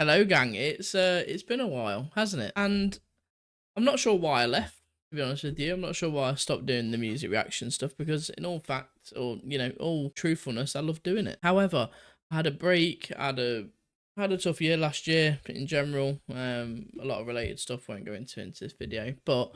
Hello, gang. It's been a while, hasn't it? And I'm not sure why I left. To be honest with you, I'm not sure why I stopped doing the music reaction stuff because, in all fact, or all truthfulness, I love doing it. However, I had a break. I had a tough year last year in general. A lot of related stuff won't go into this video, but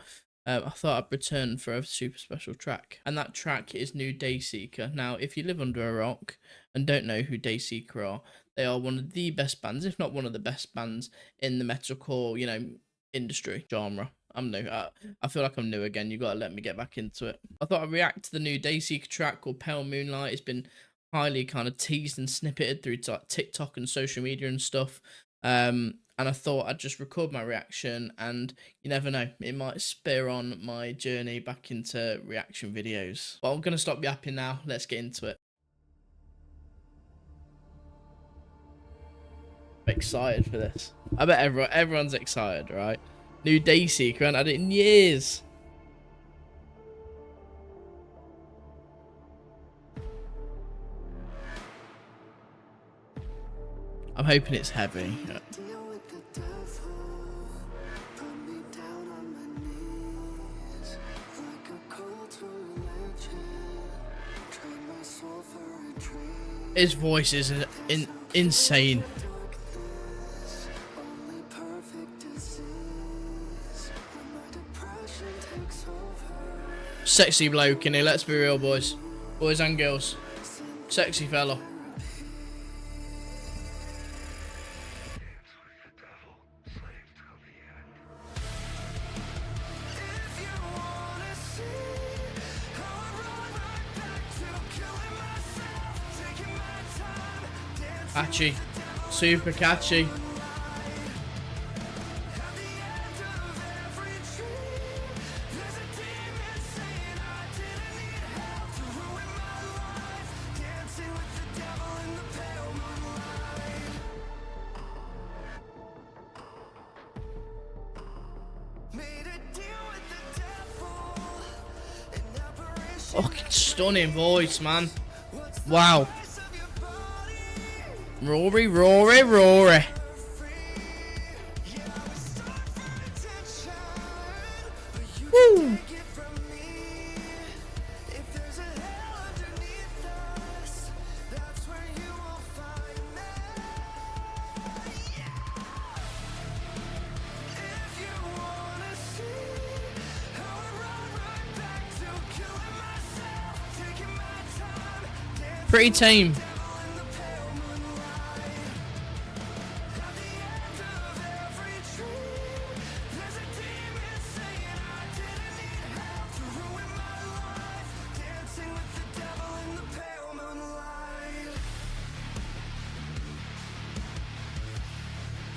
I thought I'd return for a super special track, and that track is new Dayseeker. Now, if you live under a rock and don't know who Dayseeker are, they are one of the best bands, if not one of the best bands in the metalcore, industry genre. I'm new. I feel like I'm new again. You gotta let me get back into it. I thought I'd react to the new Dayseeker track called Pale Moonlight. It's been highly kind of teased and snippeted through to like TikTok and social media and stuff. And I thought I'd just record my reaction, and you never know, it might spur on my journey back into reaction videos. But I'm gonna stop yapping now. Let's get into it. I'm excited for this. I bet everyone's excited, right? New Dayseeker, I haven't had it in years. I'm hoping it's heavy. His voice is insane. Sexy bloke, innit? Let's be real, boys. Boys and girls. Sexy fella. Catchy. Super catchy. Fucking stunning voice, man. Wow. Rory, Rory, Rory. Woo. Pretty tame.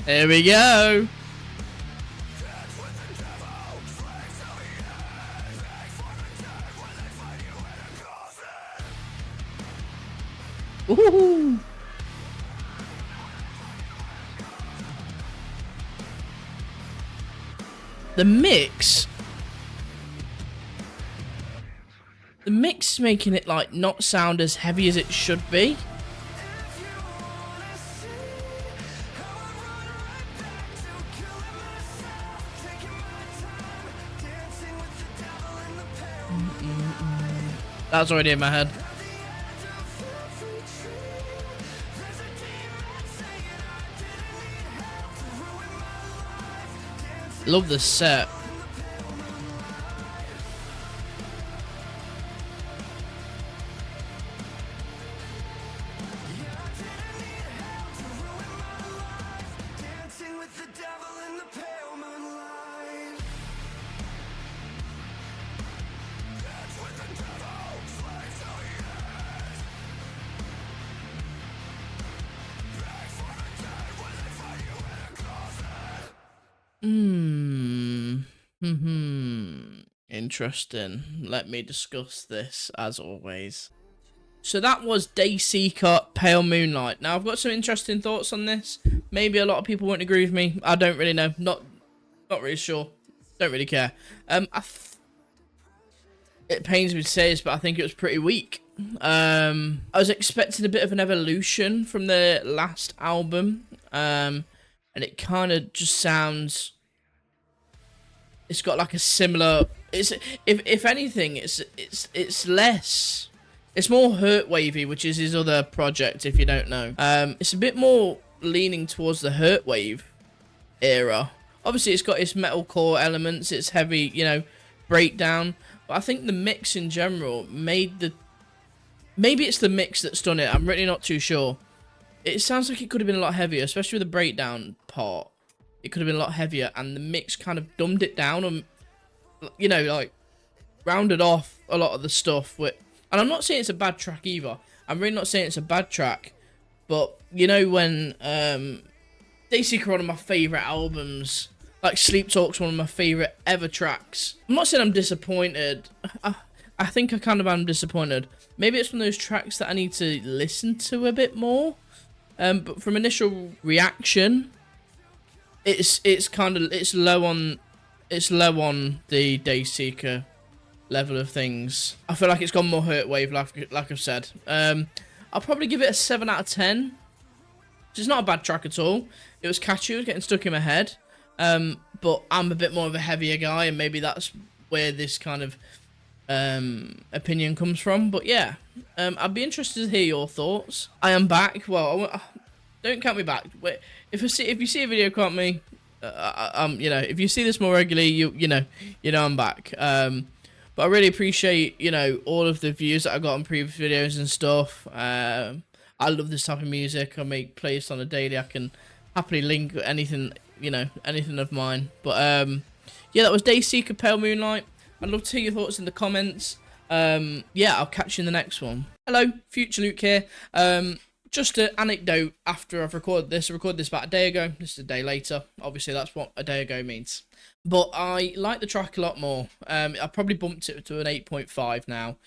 There we go. Ooh. The mix is making it like not sound as heavy as it should be. That's already in my head. Love the set. Interesting. Let me discuss this as always. So that was Dayseeker Pale Moonlight. Now I've got some interesting thoughts on this. Maybe a lot of people won't agree with me. I don't really know. Not really sure. Don't really care. It pains me to say this, but I think it was pretty weak. I was expecting a bit of an evolution from the last album. and it kind of just sounds. It's got like a similar. It's if anything, it's less. It's more Hurt Wavy, which is his other project. If you don't know, it's a bit more leaning towards the Hurt Wave era. Obviously, it's got its metalcore elements. It's heavy, you know, breakdown. But I think the mix in general made the. Maybe it's the mix that's done it. I'm really not too sure. It sounds like it could have been a lot heavier, especially with the breakdown part. It could have been a lot heavier, and the mix kind of dumbed it down and, you know, like, rounded off a lot of the stuff. And I'm not saying it's a bad track either. I'm really not saying it's a bad track. But, you know, when Dayseeker, one of my favourite albums, like Sleep Talk's one of my favourite ever tracks. I'm not saying I'm disappointed. I think I kind of am disappointed. Maybe it's one of those tracks that I need to listen to a bit more. But from initial reaction, it's low on the Dayseeker level of things. I feel like it's gone more Hurt Wave, like I've said. I'll probably give it a 7 out of 10. Which is not a bad track at all. It was catchy, it was getting stuck in my head. But I'm a bit more of a heavier guy, and maybe that's where this kind of opinion comes from. But yeah, I'd be interested to hear your thoughts. I am back. Well, don't count me back. Wait, if you see a video, count me. You know, if you see this more regularly, you know I'm back. But I really appreciate, you know, all of the views that I got on previous videos and stuff. I love this type of music. I make playlists on a daily. I can happily link anything, you know, anything of mine. But yeah, that was Dayseeker Pale Moonlight. I'd love to hear your thoughts in the comments. Yeah, I'll catch you in the next one. Hello, Future Luke here. Just an anecdote after I've recorded this. I recorded this about a day ago. This is a day later. Obviously, that's what a day ago means. But I like the track a lot more. I probably bumped it to an 8.5 now.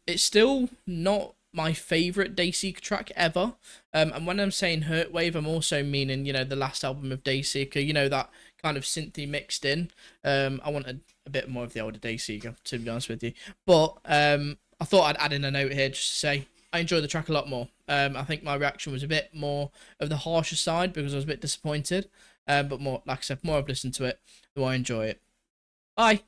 It's still not my favourite Dayseeker track ever. And when I'm saying Hurt Wave, I'm also meaning, you know, the last album of Dayseeker. You know, that kind of synthy mixed in. I wanted a bit more of the older Dayseeker, to be honest with you. But I thought I'd add in a note here just to say I enjoy the track a lot more. I think my reaction was a bit more of the harsher side because I was a bit disappointed. But more, like I said, more I've listened to it, the more I enjoy it. Bye.